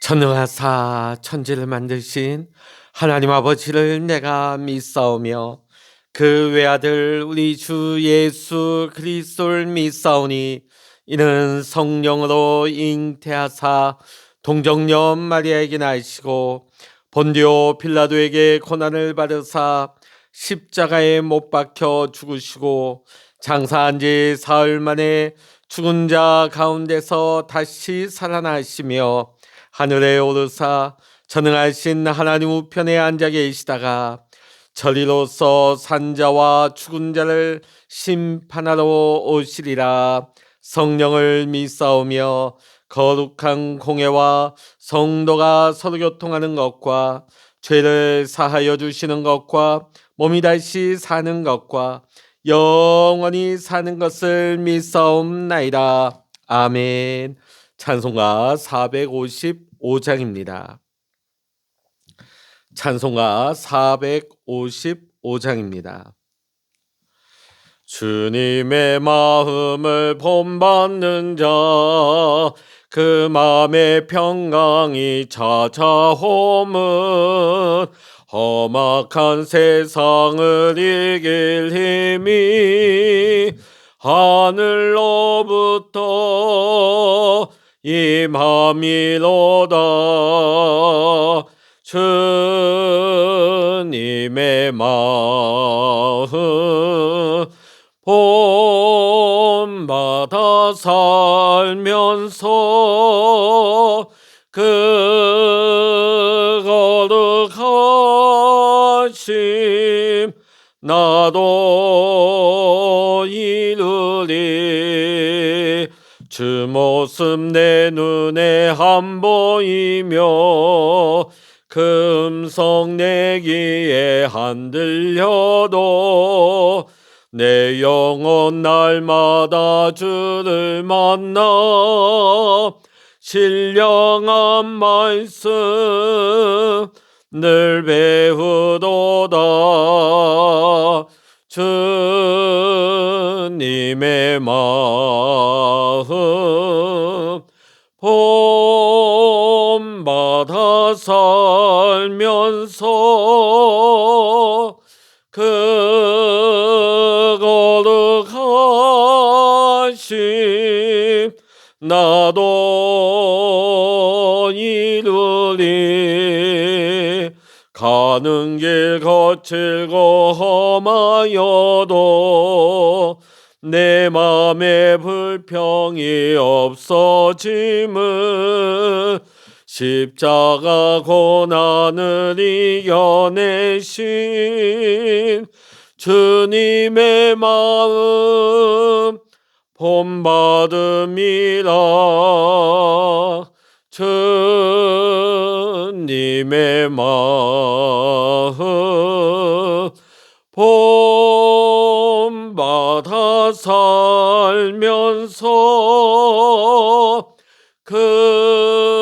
전능하사 천지를 만드신 하나님 아버지를 내가 믿사오며 그 외아들 우리 주 예수 그리스도를 믿사오니 이는 성령으로 잉태하사 동정녀 마리아에게 나시고 본디오 빌라도에게 고난을 받으사 십자가에 못 박혀 죽으시고 장사한 지 사흘 만에 죽은 자 가운데서 다시 살아나시며 하늘에 오르사 전능하신 하나님 우편에 앉아 계시다가 저리로서 산자와 죽은 자를 심판하러 오시리라. 성령을 믿사오며 거룩한 공회와 성도가 서로 교통하는 것과 죄를 사하여 주시는 것과 몸이 다시 사는 것과 영원히 사는 것을 믿사옵나이다. 아멘. 찬송가 455장입니다. 찬송가 455장입니다. 주님의 마음을 본받는 자, 그 마음의 평강이 찾아오면 험악한 세상을 이길 힘이 하늘로부터 임함이로다. 주님의 마음 본받아 살면서 그 거룩하심 나도 이루리. 주 모습 내 눈에 안 보이며 그 음성 내 귀에 안 들려도 내 영혼 날마다 주를 만나 신령한 말씀 늘 배우도다. 주님의 마음 본받아 살면서 그 거룩하심 나도 이루리. 가는 길 거칠고 험하여도 내 맘에 불평이 없어짐을 십자가 고난을 이겨내신 주님의 마음 본받음이라. 주님의 마음 본받아 살면서 그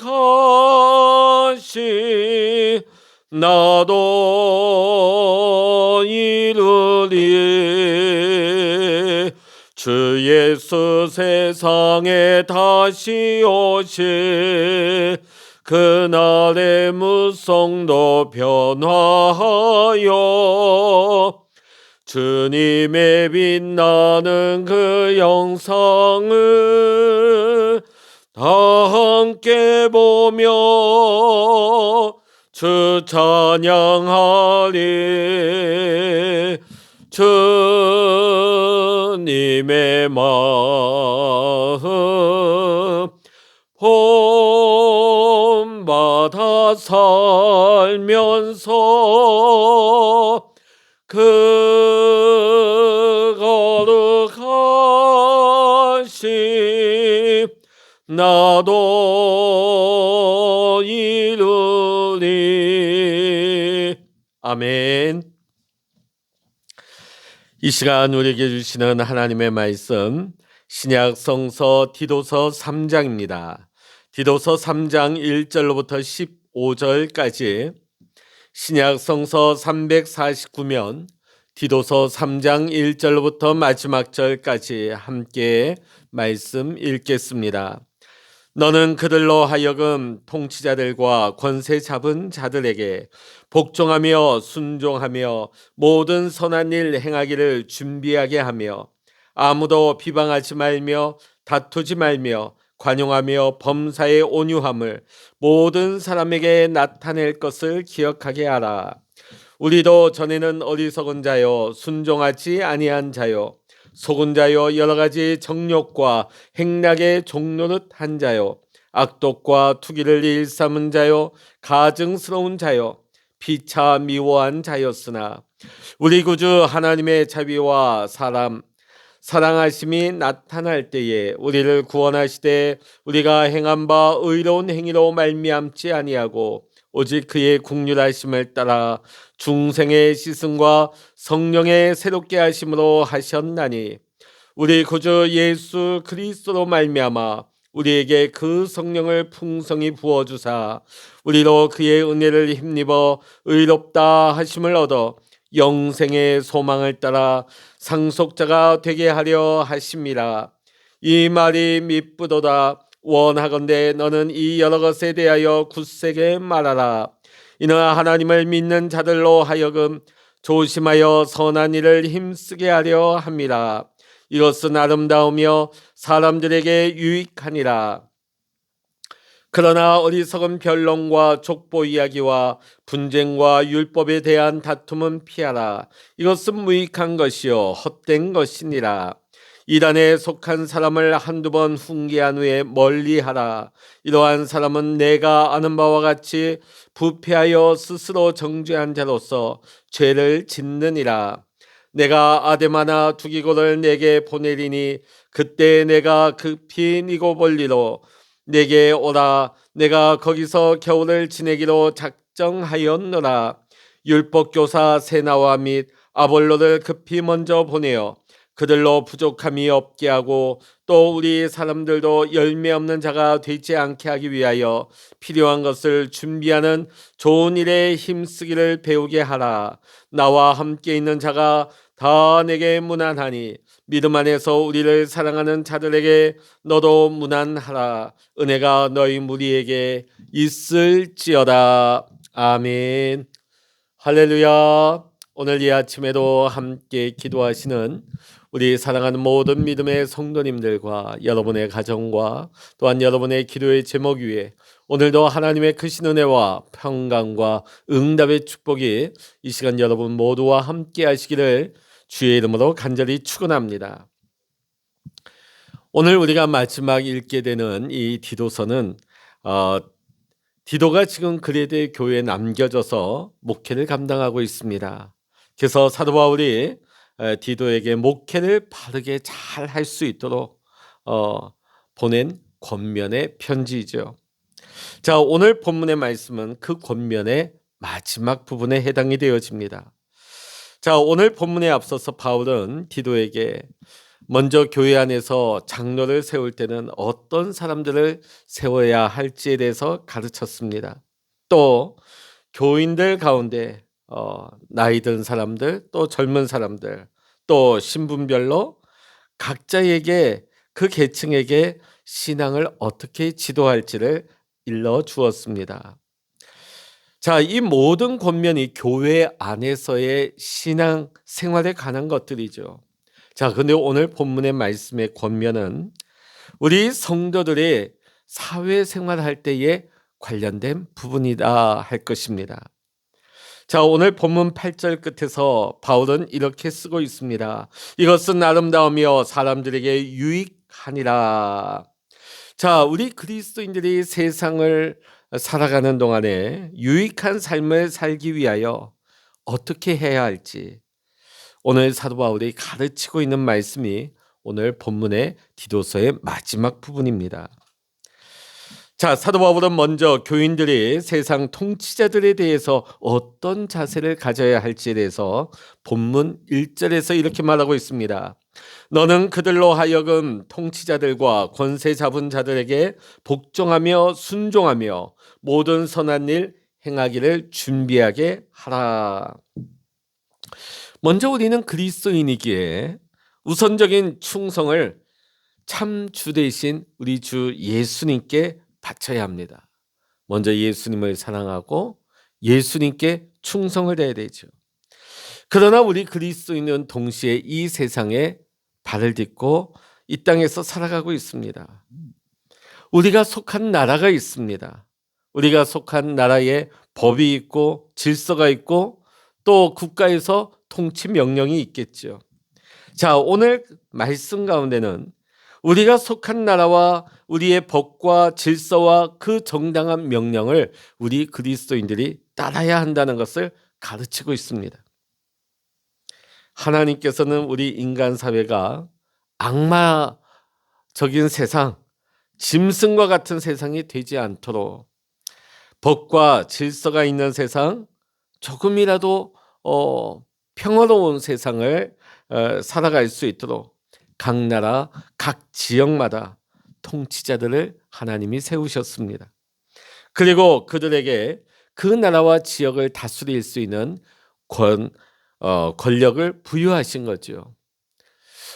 거룩하심 나도 이루리. 주 예수 세상에 다시 오실 그날의 무성도 변화하여 주님의 빛나는 그 영상을 다 함께 보며 주 찬양하리. 주님의 마음 본받아 살면서 그 거룩하심 나도 이루리. 아멘. 이 시간 우리에게 주시는 하나님의 말씀 신약 성서 디도서 3장입니다. 디도서 3장 1절로부터 15절까지 신약 성서 349면 디도서 3장 1절로부터 마지막 절까지 함께 말씀 읽겠습니다. 너는 그들로 하여금 통치자들과 권세 잡은 자들에게 복종하며 순종하며 모든 선한 일 행하기를 준비하게 하며 아무도 비방하지 말며 다투지 말며 관용하며 범사의 온유함을 모든 사람에게 나타낼 것을 기억하게 하라. 우리도 전에는 어리석은 자요 순종하지 아니한 자요 속은 자요 여러 가지 정욕과 행락의 종노릇 한 자요 악독과 투기를 일삼은 자요 가증스러운 자요 피차 미워한 자였으나 우리 구주 하나님의 자비와 사랑하심이 나타날 때에 우리를 구원하시되 우리가 행한 바 의로운 행위로 말미암지 아니하고 오직 그의 긍휼하심을 따라 중생의 시승과 성령의 새롭게 하심으로 하셨나니 우리 구주 예수 그리스도로 말미암아 우리에게 그 성령을 풍성히 부어 주사 우리로 그의 은혜를 힘입어 의롭다 하심을 얻어 영생의 소망을 따라 상속자가 되게 하려 하심이라. 이 말이 미쁘도다. 원하건대 너는 이 여러 것에 대하여 굳세게 말하라. 이는 하나님을 믿는 자들로 하여금 조심하여 선한 일을 힘쓰게 하려 함이라. 이것은 아름다우며 사람들에게 유익하니라. 그러나 어리석은 변론과 족보 이야기와 분쟁과 율법에 대한 다툼은 피하라. 이것은 무익한 것이요 헛된 것이니라. 이단에 속한 사람을 한두 번 훈계한 후에 멀리하라. 이러한 사람은 내가 아는 바와 같이 부패하여 스스로 정죄한 자로서 죄를 짓느니라. 내가 아데마나 두기고를 내게 보내리니 그때 내가 급히 니고볼리로 내게 오라. 내가 거기서 겨울을 지내기로 작정하였노라. 율법교사 세나와 및 아볼로를 급히 먼저 보내어 그들로 부족함이 없게 하고 또 우리 사람들도 열매 없는 자가 되지 않게 하기 위하여 필요한 것을 준비하는 좋은 일에 힘쓰기를 배우게 하라. 나와 함께 있는 자가 다 내게 무난하니 믿음 안에서 우리를 사랑하는 자들에게 너도 무난하라. 은혜가 너희 무리에게 있을지어다. 아멘. 할렐루야. 오늘 이 아침에도 함께 기도하시는 우리 사랑하는 모든 믿음의 성도님들과 여러분의 가정과 또한 여러분의 기도의 제목 위에 오늘도 하나님의 크신 은혜와 평강과 응답의 축복이 이 시간 여러분 모두와 함께 하시기를 주의 이름으로 간절히 축원합니다. 오늘 우리가 마지막 읽게 되는 이 디도서는 디도가 지금 그레데 교회에 남겨져서 목회를 감당하고 있습니다. 그래서 사도 바울이 디도에게 목회를 바르게 잘 할 수 있도록 보낸 권면의 편지이죠. 자, 오늘 본문의 말씀은 그 권면의 마지막 부분에 해당이 되어집니다. 자, 오늘 본문에 앞서서 바울은 디도에게 먼저 교회 안에서 장로를 세울 때는 어떤 사람들을 세워야 할지에 대해서 가르쳤습니다. 또 교인들 가운데 나이 든 사람들, 또 젊은 사람들, 또 신분별로 각자에게 그 계층에게 신앙을 어떻게 지도할지를 일러 주었습니다. 자, 이 모든 권면이 교회 안에서의 신앙 생활에 관한 것들이죠. 자, 근데 오늘 본문의 말씀의 권면은 우리 성도들의 사회생활할 때에 관련된 부분이다 할 것입니다. 자, 오늘 본문 8절 끝에서 바울은 이렇게 쓰고 있습니다. 이것은 아름다우며 사람들에게 유익하니라. 자, 우리 그리스도인들이 세상을 살아가는 동안에 유익한 삶을 살기 위하여 어떻게 해야 할지 오늘 사도 바울이 가르치고 있는 말씀이 오늘 본문의 디도서의 마지막 부분입니다. 자, 사도 바울은 먼저 교인들이 세상 통치자들에 대해서 어떤 자세를 가져야 할지에 대해서 본문 1절에서 이렇게 말하고 있습니다. 너는 그들로 하여금 통치자들과 권세 잡은 자들에게 복종하며 순종하며 모든 선한 일 행하기를 준비하게 하라. 먼저 우리는 그리스도인이기에 우선적인 충성을 참 주 대신 우리 주 예수님께 바쳐야 합니다. 먼저 예수님을 사랑하고 예수님께 충성을 다해야 되죠. 그러나 우리 그리스도인은 동시에 이 세상에 발을 딛고 이 땅에서 살아가고 있습니다. 우리가 속한 나라가 있습니다. 우리가 속한 나라에 법이 있고 질서가 있고 또 국가에서 통치 명령이 있겠죠. 자, 오늘 말씀 가운데는 우리가 속한 나라와 우리의 법과 질서와 그 정당한 명령을 우리 그리스도인들이 따라야 한다는 것을 가르치고 있습니다. 하나님께서는 우리 인간 사회가 악마적인 세상, 짐승과 같은 세상이 되지 않도록 법과 질서가 있는 세상, 조금이라도 평화로운 세상을 살아갈 수 있도록 각 나라, 각 지역마다 통치자들을 하나님이 세우셨습니다. 그리고 그들에게 그 나라와 지역을 다스릴 수 있는 권력을 부여하신 거죠.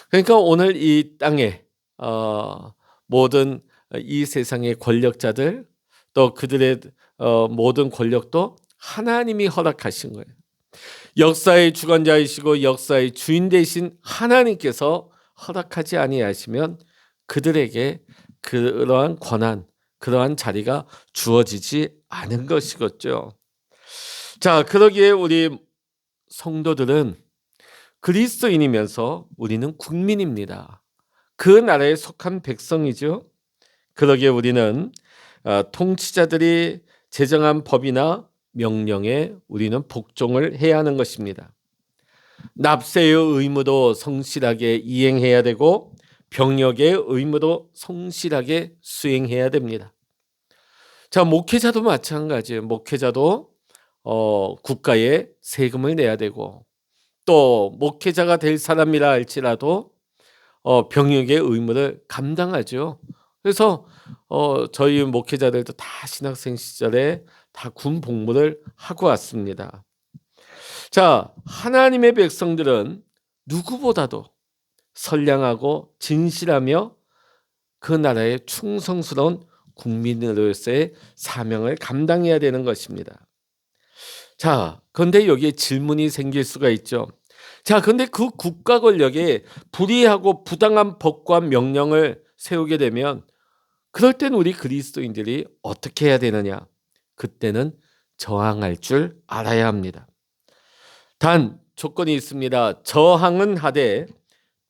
그러니까 오늘 이 땅에 모든 이 세상의 권력자들 또 그들의 모든 권력도 하나님이 허락하신 거예요. 역사의 주관자이시고 역사의 주인 되신 하나님께서 허락하지 아니하시면 그들에게 그러한 권한, 그러한 자리가 주어지지 않은 것이겠죠. 자, 그러기에 우리 성도들은 그리스도인이면서 우리는 국민입니다. 그 나라에 속한 백성이죠. 그러기에 우리는 통치자들이 제정한 법이나 명령에 우리는 복종을 해야 하는 것입니다. 납세의 의무도 성실하게 이행해야 되고 병역의 의무도 성실하게 수행해야 됩니다. 자, 목회자도 마찬가지예요. 목회자도 국가에 세금을 내야 되고 또 목회자가 될 사람이라 할지라도 병역의 의무를 감당하죠. 그래서 저희 목회자들도 다 신학생 시절에 다 군 복무를 하고 왔습니다. 자, 하나님의 백성들은 누구보다도 선량하고 진실하며 그 나라의 충성스러운 국민으로서의 사명을 감당해야 되는 것입니다. 자, 그런데 여기에 질문이 생길 수가 있죠. 자, 그런데 그 국가 권력에 불의하고 부당한 법과 명령을 세우게 되면 그럴 땐 우리 그리스도인들이 어떻게 해야 되느냐? 그때는 저항할 줄 알아야 합니다. 단 조건이 있습니다. 저항은 하되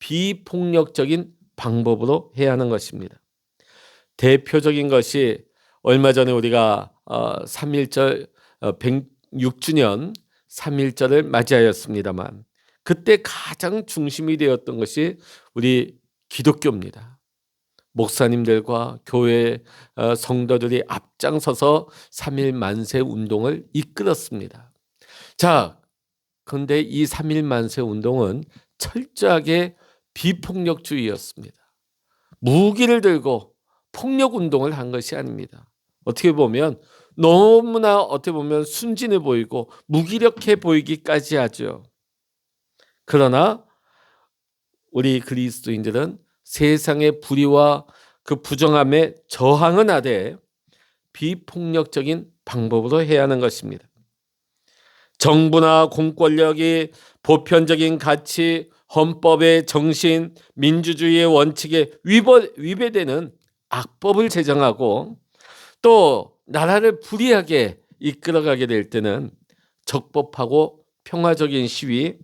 비폭력적인 방법으로 해야 하는 것입니다. 대표적인 것이 얼마 전에 우리가 3.1절 106주년 3.1절을 맞이하였습니다만 그때 가장 중심이 되었던 것이 우리 기독교입니다. 목사님들과 교회 성도들이 앞장서서 3.1 만세 운동을 이끌었습니다. 자, 그런데 이 3.1 만세 운동은 철저하게 비폭력주의였습니다. 무기를 들고 폭력 운동을 한 것이 아닙니다. 어떻게 보면 너무나 순진해 보이고 무기력해 보이기까지 하죠. 그러나 우리 그리스도인들은 세상의 불의와 그 부정함에 저항은 하되 비폭력적인 방법으로 해야 하는 것입니다. 정부나 공권력이 보편적인 가치, 헌법의 정신, 민주주의의 원칙에 위배되는 악법을 제정하고 또 나라를 불의하게 이끌어가게 될 때는 적법하고 평화적인 시위,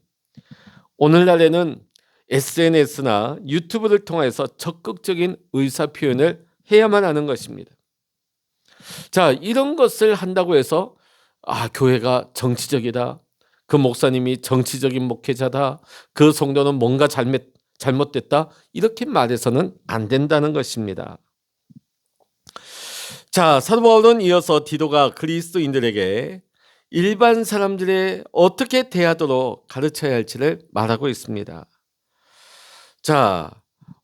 오늘날에는 SNS나 유튜브를 통해서 적극적인 의사표현을 해야만 하는 것입니다. 자, 이런 것을 한다고 해서 교회가 정치적이다, 그 목사님이 정치적인 목회자다, 그 성도는 뭔가 잘못됐다, 이렇게 말해서는 안 된다는 것입니다. 자, 사도 바울은 이어서 디도가 그리스도인들에게 일반 사람들의 어떻게 대하도록 가르쳐야 할지를 말하고 있습니다. 자,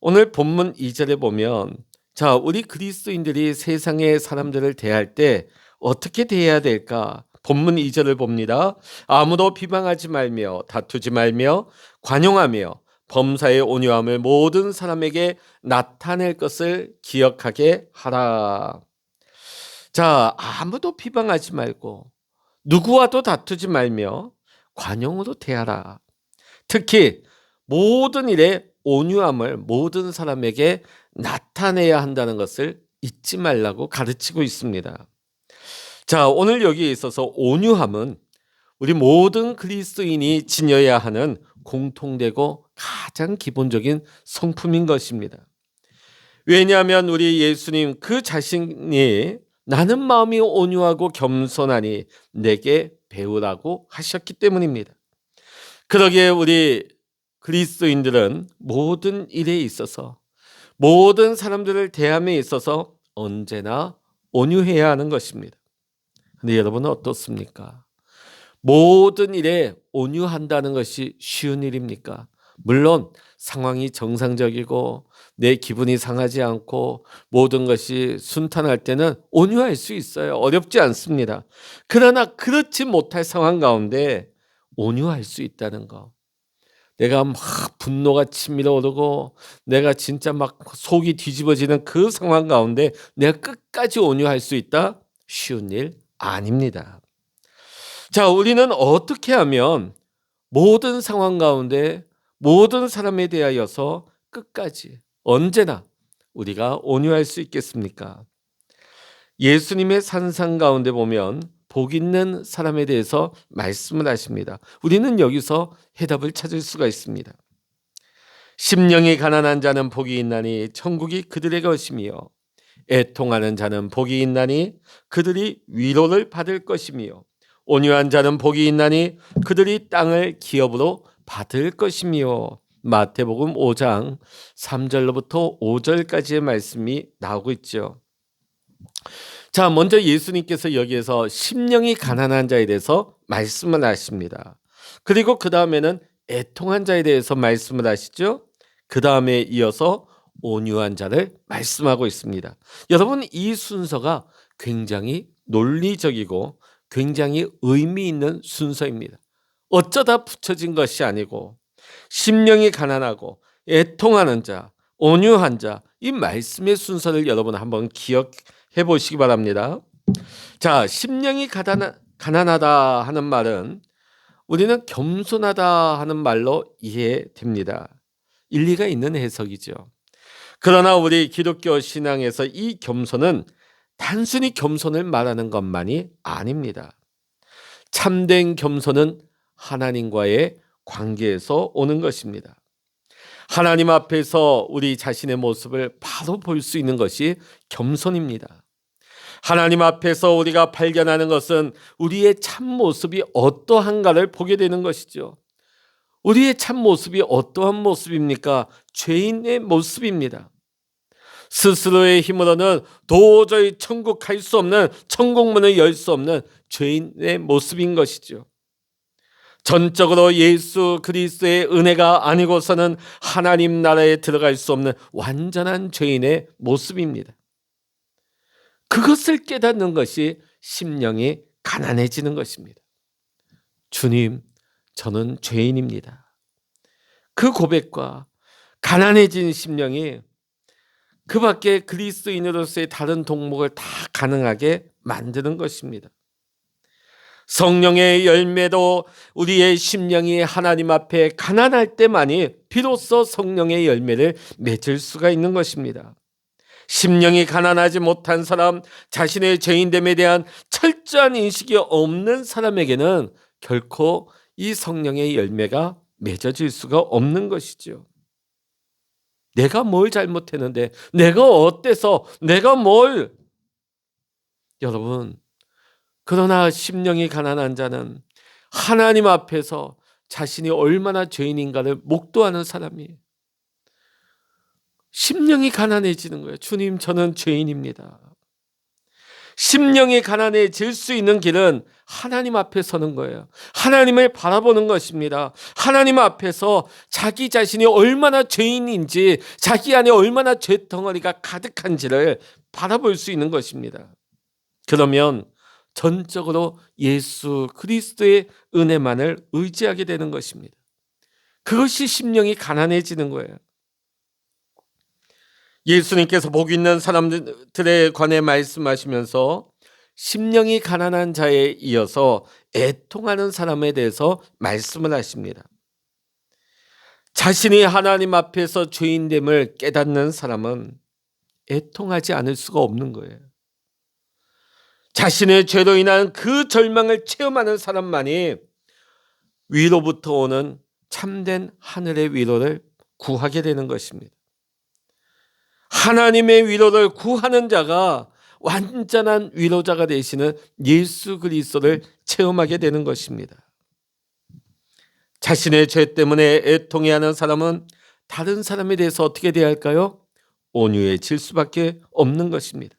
오늘 본문 2절에 보면 자, 우리 그리스도인들이 세상의 사람들을 대할 때 어떻게 대해야 될까? 본문 2절을 봅니다. 아무도 비방하지 말며 다투지 말며 관용하며 범사의 온유함을 모든 사람에게 나타낼 것을 기억하게 하라. 자, 아무도 비방하지 말고 누구와도 다투지 말며 관용으로 대하라. 특히 모든 일에 온유함을 모든 사람에게 나타내야 한다는 것을 잊지 말라고 가르치고 있습니다. 자, 오늘 여기에 있어서 온유함은 우리 모든 그리스도인이 지녀야 하는 공통되고 가장 기본적인 성품인 것입니다. 왜냐하면 우리 예수님 그 자신이 나는 마음이 온유하고 겸손하니 내게 배우라고 하셨기 때문입니다. 그러기에 우리 그리스도인들은 모든 일에 있어서 모든 사람들을 대함에 있어서 언제나 온유해야 하는 것입니다. 근데 여러분은 어떻습니까? 모든 일에 온유한다는 것이 쉬운 일입니까? 물론 상황이 정상적이고 내 기분이 상하지 않고 모든 것이 순탄할 때는 온유할 수 있어요. 어렵지 않습니다. 그러나 그렇지 못할 상황 가운데 온유할 수 있다는 거. 내가 막 분노가 치밀어 오르고 내가 진짜 막 속이 뒤집어지는 그 상황 가운데 내가 끝까지 온유할 수 있다? 쉬운 일 아닙니다. 자, 우리는 어떻게 하면 모든 상황 가운데 모든 사람에 대하여서 끝까지 언제나 우리가 온유할 수 있겠습니까? 예수님의 산상 가운데 보면 복 있는 사람에 대해서 말씀을 하십니다. 우리는 여기서 해답을 찾을 수가 있습니다. 심령이 가난한 자는 복이 있나니 천국이 그들의 것이며 애통하는 자는 복이 있나니 그들이 위로를 받을 것이며 온유한 자는 복이 있나니 그들이 땅을 기업으로 받을 것이며 마태복음 5장 3절로부터 5절까지의 말씀이 나오고 있죠. 자, 먼저 예수님께서 여기에서 심령이 가난한 자에 대해서 말씀을 하십니다. 그리고 그 다음에는 애통한 자에 대해서 말씀을 하시죠. 그 다음에 이어서 온유한 자를 말씀하고 있습니다. 여러분, 이 순서가 굉장히 논리적이고 굉장히 의미 있는 순서입니다. 어쩌다 붙여진 것이 아니고 심령이 가난하고 애통하는 자, 온유한 자, 이 말씀의 순서를 여러분 한번 기억해 보시기 바랍니다. 자, 심령이 가난하다 하는 말은 우리는 겸손하다 하는 말로 이해됩니다. 일리가 있는 해석이죠. 그러나 우리 기독교 신앙에서 이 겸손은 단순히 겸손을 말하는 것만이 아닙니다. 참된 겸손은 하나님과의 관계에서 오는 것입니다. 하나님 앞에서 우리 자신의 모습을 바로 볼 수 있는 것이 겸손입니다. 하나님 앞에서 우리가 발견하는 것은 우리의 참 모습이 어떠한가를 보게 되는 것이죠. 우리의 참 모습이 어떠한 모습입니까? 죄인의 모습입니다. 스스로의 힘으로는 도저히 천국 갈 수 없는, 천국문을 열 수 없는 죄인의 모습인 것이죠. 전적으로 예수 그리스도의 은혜가 아니고서는 하나님 나라에 들어갈 수 없는 완전한 죄인의 모습입니다. 그것을 깨닫는 것이 심령이 가난해지는 것입니다. 주님, 저는 죄인입니다. 그 고백과 가난해진 심령이 그 밖에 그리스도인으로서의 다른 동목을 다 가능하게 만드는 것입니다. 성령의 열매도 우리의 심령이 하나님 앞에 가난할 때만이 비로소 성령의 열매를 맺을 수가 있는 것입니다. 심령이 가난하지 못한 사람, 자신의 죄인됨에 대한 철저한 인식이 없는 사람에게는 결코 이 성령의 열매가 맺어질 수가 없는 것이죠. 내가 뭘 잘못했는데, 내가 어때서, 내가 뭘. 여러분, 그러나 심령이 가난한 자는 하나님 앞에서 자신이 얼마나 죄인인가를 목도하는 사람이에요. 심령이 가난해지는 거예요. 주님, 저는 죄인입니다. 심령이 가난해질 수 있는 길은 하나님 앞에 서는 거예요. 하나님을 바라보는 것입니다. 하나님 앞에서 자기 자신이 얼마나 죄인인지, 자기 안에 얼마나 죄덩어리가 가득한지를 바라볼 수 있는 것입니다. 그러면 전적으로 예수 그리스도의 은혜만을 의지하게 되는 것입니다. 그것이 심령이 가난해지는 거예요. 예수님께서 복 있는 사람들에 관해 말씀하시면서 심령이 가난한 자에 이어서 애통하는 사람에 대해서 말씀을 하십니다. 자신이 하나님 앞에서 죄인됨을 깨닫는 사람은 애통하지 않을 수가 없는 거예요. 자신의 죄로 인한 그 절망을 체험하는 사람만이 위로부터 오는 참된 하늘의 위로를 구하게 되는 것입니다. 하나님의 위로를 구하는 자가 완전한 위로자가 되시는 예수 그리스도를 체험하게 되는 것입니다. 자신의 죄 때문에 애통해하는 사람은 다른 사람에 대해서 어떻게 대할까요? 온유해질 수밖에 없는 것입니다.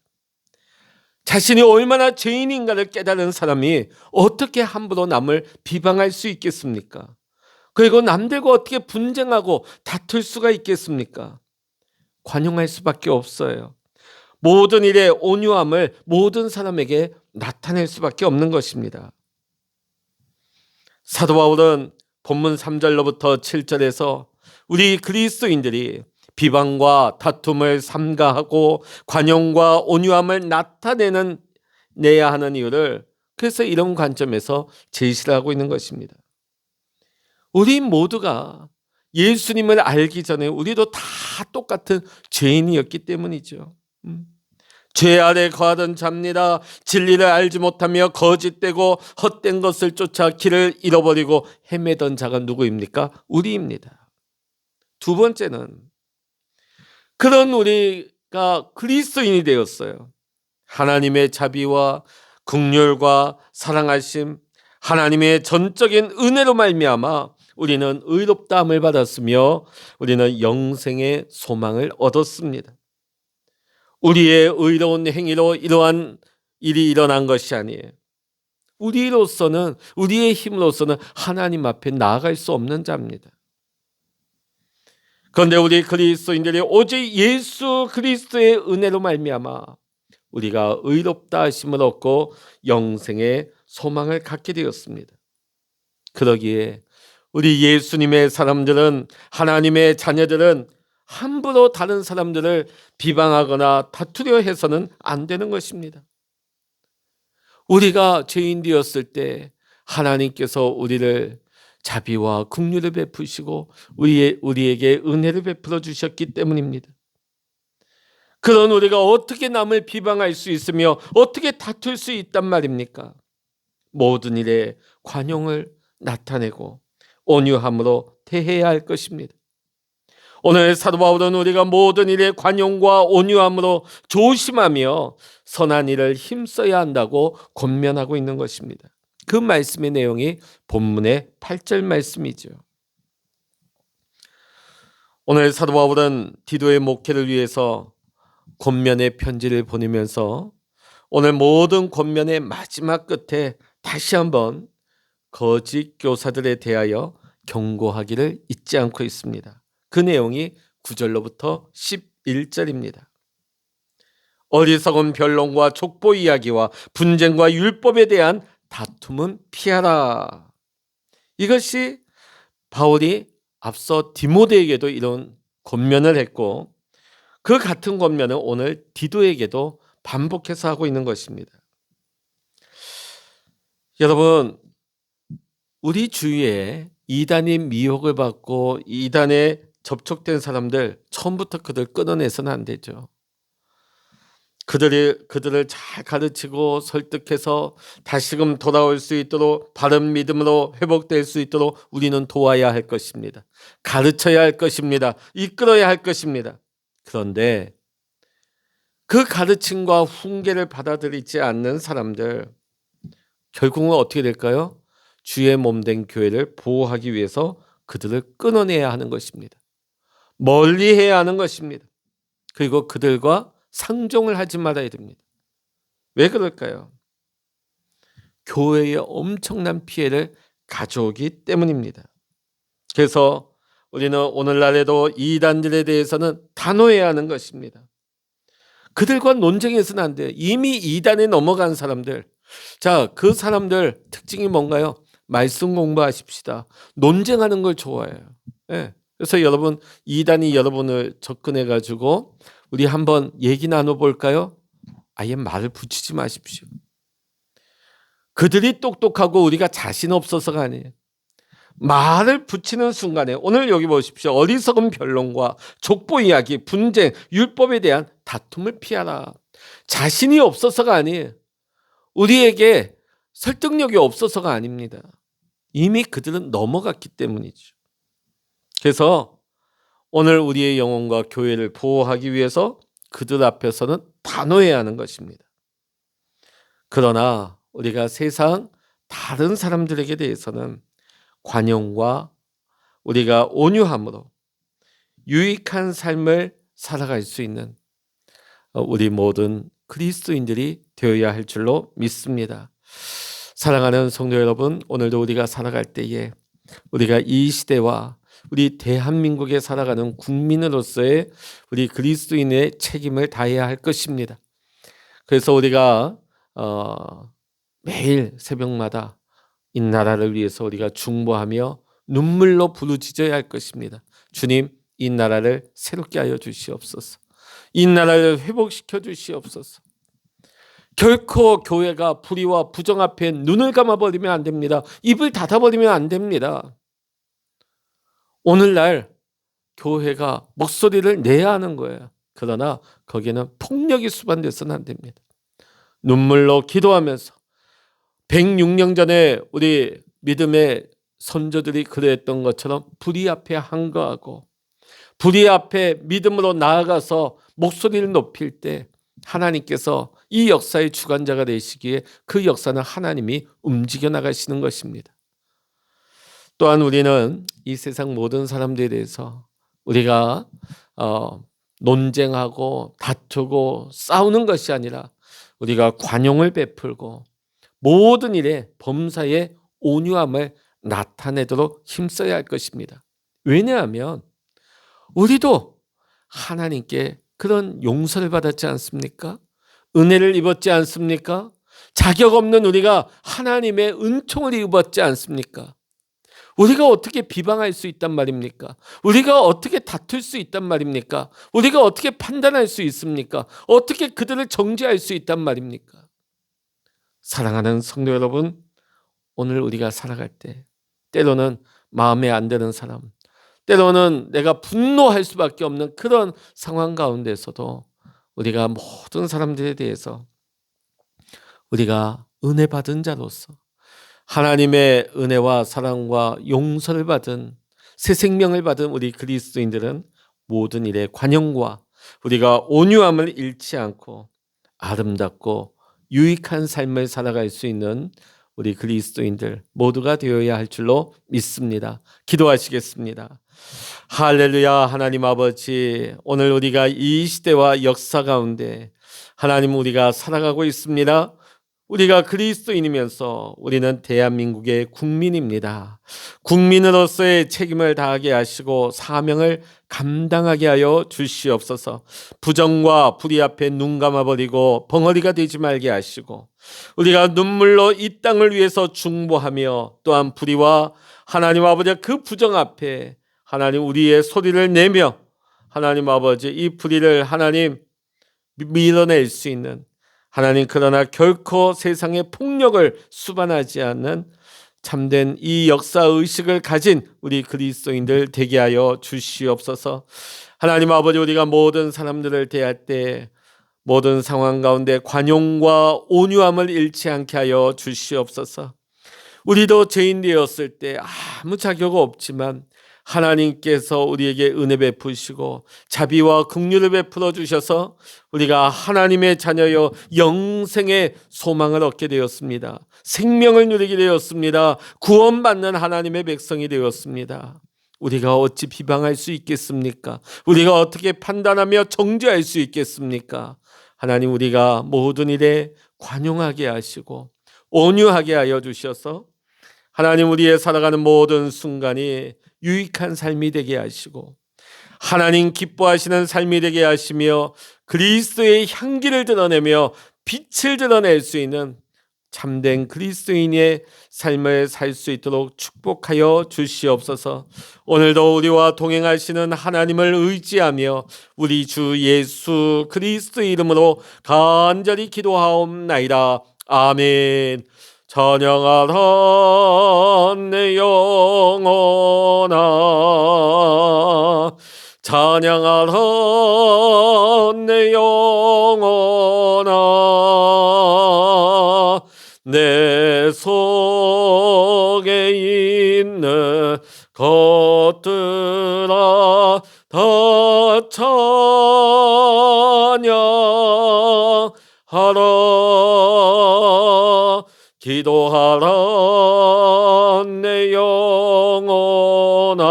자신이 얼마나 죄인인가를 깨달은 사람이 어떻게 함부로 남을 비방할 수 있겠습니까? 그리고 남들과 어떻게 분쟁하고 다툴 수가 있겠습니까? 관용할 수밖에 없어요. 모든 일에 온유함을 모든 사람에게 나타낼 수밖에 없는 것입니다. 사도 바울은 본문 3절로부터 7절에서 우리 그리스도인들이 비방과 다툼을 삼가하고 관용과 온유함을 나타내야 하는 이유를 그래서 이런 관점에서 제시를 하고 있는 것입니다. 우리 모두가 예수님을 알기 전에 우리도 다 똑같은 죄인이었기 때문이죠. 죄 아래 거하던 자입니다. 진리를 알지 못하며 거짓되고 헛된 것을 쫓아 길을 잃어버리고 헤매던 자가 누구입니까? 우리입니다. 두 번째는 그런 우리가 그리스도인이 되었어요. 하나님의 자비와 긍휼과 사랑하심, 하나님의 전적인 은혜로 말미암아 우리는 의롭다함을 받았으며 우리는 영생의 소망을 얻었습니다. 우리의 의로운 행위로 이러한 일이 일어난 것이 아니에요. 우리로서는, 우리의 힘으로서는 하나님 앞에 나아갈 수 없는 자입니다. 그런데 우리 그리스도인들이 오직 예수 그리스도의 은혜로 말미암아 우리가 의롭다 하심을 얻고 영생의 소망을 갖게 되었습니다. 그러기에 우리 예수님의 사람들은, 하나님의 자녀들은 함부로 다른 사람들을 비방하거나 다투려 해서는 안 되는 것입니다. 우리가 죄인 되었을 때 하나님께서 우리를 자비와 긍휼을 베푸시고 우리에게 은혜를 베풀어 주셨기 때문입니다. 그런 우리가 어떻게 남을 비방할 수 있으며 어떻게 다툴 수 있단 말입니까? 모든 일에 관용을 나타내고 온유함으로 대해야 할 것입니다. 오늘 사도 바울은 우리가 모든 일에 관용과 온유함으로 조심하며 선한 일을 힘써야 한다고 권면하고 있는 것입니다. 그 말씀의 내용이 본문의 8절 말씀이죠. 오늘 사도 바울은 디도의 목회를 위해서 권면의 편지를 보내면서 오늘 모든 권면의 마지막 끝에 다시 한번 거짓 교사들에 대하여 경고하기를 잊지 않고 있습니다. 그 내용이 9절로부터 11절입니다. 어리석은 변론과 족보 이야기와 분쟁과 율법에 대한 다툼은 피하라. 이것이 바울이 앞서 디모데에게도 이런 권면을 했고 그 같은 권면을 오늘 디도에게도 반복해서 하고 있는 것입니다. 여러분, 우리 주위에 이단의 미혹을 받고 이단에 접촉된 사람들 처음부터 그들 끊어내서는 안 되죠. 그들을 잘 가르치고 설득해서 다시금 돌아올 수 있도록 바른 믿음으로 회복될 수 있도록 우리는 도와야 할 것입니다. 가르쳐야 할 것입니다. 이끌어야 할 것입니다. 그런데 그 가르침과 훈계를 받아들이지 않는 사람들 결국은 어떻게 될까요? 주의 몸된 교회를 보호하기 위해서 그들을 끊어내야 하는 것입니다. 멀리해야 하는 것입니다. 그리고 그들과 상종을 하지 말아야 됩니다. 왜 그럴까요? 교회에 엄청난 피해를 가져오기 때문입니다. 그래서 우리는 오늘날에도 이단들에 대해서는 단호해야 하는 것입니다. 그들과 논쟁해서는 안 돼요. 이미 이단에 넘어간 사람들, 자, 그 사람들 특징이 뭔가요? 말씀 공부하십시다. 논쟁하는 걸 좋아해요. 예. 그래서 여러분, 이단이 여러분을 접근해 가지고 우리 한번 얘기 나눠 볼까요? 아예 말을 붙이지 마십시오. 그들이 똑똑하고 우리가 자신 없어서가 아니에요. 말을 붙이는 순간에, 오늘 여기 보십시오. 어리석은 변론과 족보 이야기, 분쟁, 율법에 대한 다툼을 피하라. 자신이 없어서가 아니에요. 우리에게 설득력이 없어서가 아닙니다. 이미 그들은 넘어갔기 때문이죠. 그래서 오늘 우리의 영혼과 교회를 보호하기 위해서 그들 앞에서는 단호해야 하는 것입니다. 그러나 우리가 세상 다른 사람들에게 대해서는 관용과 우리가 온유함으로 유익한 삶을 살아갈 수 있는 우리 모든 그리스도인들이 되어야 할 줄로 믿습니다. 사랑하는 성도 여러분, 오늘도 우리가 살아갈 때에 우리가 이 시대와 우리 대한민국에 살아가는 국민으로서의 우리 그리스도인의 책임을 다해야 할 것입니다. 그래서 우리가 매일 새벽마다 이 나라를 위해서 우리가 중보하며 눈물로 부르짖어야 할 것입니다. 주님, 이 나라를 새롭게 하여 주시옵소서. 이 나라를 회복시켜 주시옵소서. 결코 교회가 불의와 부정 앞에 눈을 감아버리면 안 됩니다. 입을 닫아버리면 안 됩니다. 오늘날 교회가 목소리를 내야 하는 거예요. 그러나 거기에는 폭력이 수반돼서는 안 됩니다. 눈물로 기도하면서 106년 전에 우리 믿음의 선조들이 그랬던 것처럼 불의 앞에 항거하고 불의 앞에 믿음으로 나아가서 목소리를 높일 때 하나님께서 이 역사의 주관자가 되시기에 그 역사는 하나님이 움직여 나가시는 것입니다. 또한 우리는 이 세상 모든 사람들에 대해서 우리가 논쟁하고 다투고 싸우는 것이 아니라 우리가 관용을 베풀고 모든 일에 범사에 온유함을 나타내도록 힘써야 할 것입니다. 왜냐하면 우리도 하나님께 그런 용서를 받았지 않습니까? 은혜를 입었지 않습니까? 자격 없는 우리가 하나님의 은총을 입었지 않습니까? 우리가 어떻게 비방할 수 있단 말입니까? 우리가 어떻게 다툴 수 있단 말입니까? 우리가 어떻게 판단할 수 있습니까? 어떻게 그들을 정죄할 수 있단 말입니까? 사랑하는 성도 여러분, 오늘 우리가 살아갈 때 때로는 마음에 안 드는 사람, 때로는 내가 분노할 수밖에 없는 그런 상황 가운데서도 우리가 모든 사람들에 대해서 우리가 은혜 받은 자로서 하나님의 은혜와 사랑과 용서를 받은 새 생명을 받은 우리 그리스도인들은 모든 일에 관용과 우리가 온유함을 잃지 않고 아름답고 유익한 삶을 살아갈 수 있는 우리 그리스도인들 모두가 되어야 할 줄로 믿습니다. 기도하시겠습니다. 할렐루야. 하나님 아버지, 오늘 우리가 이 시대와 역사 가운데 하나님 우리가 살아가고 있습니다. 우리가 그리스도인이면서 우리는 대한민국의 국민입니다. 국민으로서의 책임을 다하게 하시고 사명을 감당하게 하여 주시옵소서. 부정과 불의 앞에 눈 감아버리고 벙어리가 되지 말게 하시고 우리가 눈물로 이 땅을 위해서 중보하며 또한 불의와 하나님 아버지 그 부정 앞에 하나님 우리의 소리를 내며 하나님 아버지 이 불의를 하나님 밀어낼 수 있는 하나님, 그러나 결코 세상의 폭력을 수반하지 않는 참된 이 역사의식을 가진 우리 그리스도인들 되게 하여 주시옵소서. 하나님 아버지, 우리가 모든 사람들을 대할 때 모든 상황 가운데 관용과 온유함을 잃지 않게 하여 주시옵소서. 우리도 죄인 되었을 때 아무 자격 없지만 하나님께서 우리에게 은혜 베푸시고 자비와 긍휼을 베풀어 주셔서 우리가 하나님의 자녀여 영생의 소망을 얻게 되었습니다. 생명을 누리게 되었습니다. 구원받는 하나님의 백성이 되었습니다. 우리가 어찌 비방할 수 있겠습니까? 우리가 어떻게 판단하며 정죄할 수 있겠습니까? 하나님, 우리가 모든 일에 관용하게 하시고 온유하게 하여 주셔서 하나님 우리의 살아가는 모든 순간이 유익한 삶이 되게 하시고 하나님 기뻐하시는 삶이 되게 하시며 그리스도의 향기를 드러내며 빛을 드러낼 수 있는 참된 그리스도인의 삶을 살 수 있도록 축복하여 주시옵소서. 오늘도 우리와 동행하시는 하나님을 의지하며 우리 주 예수 그리스도 이름으로 간절히 기도하옵나이다. 아멘. 찬양하라 내 영혼아, 찬양하라 내 영혼아, 내 속에 있는 것들아 다 찬양하라. 기도하라 내 영혼아,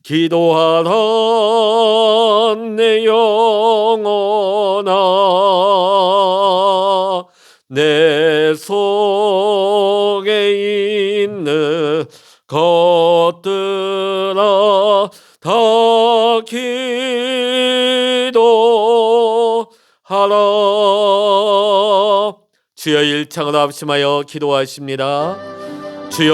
기도하라 내 영혼아, 내 속에 있는 것들아 다 기도하라. 주여, 일창으로 합심하여 기도하십니다. 주여,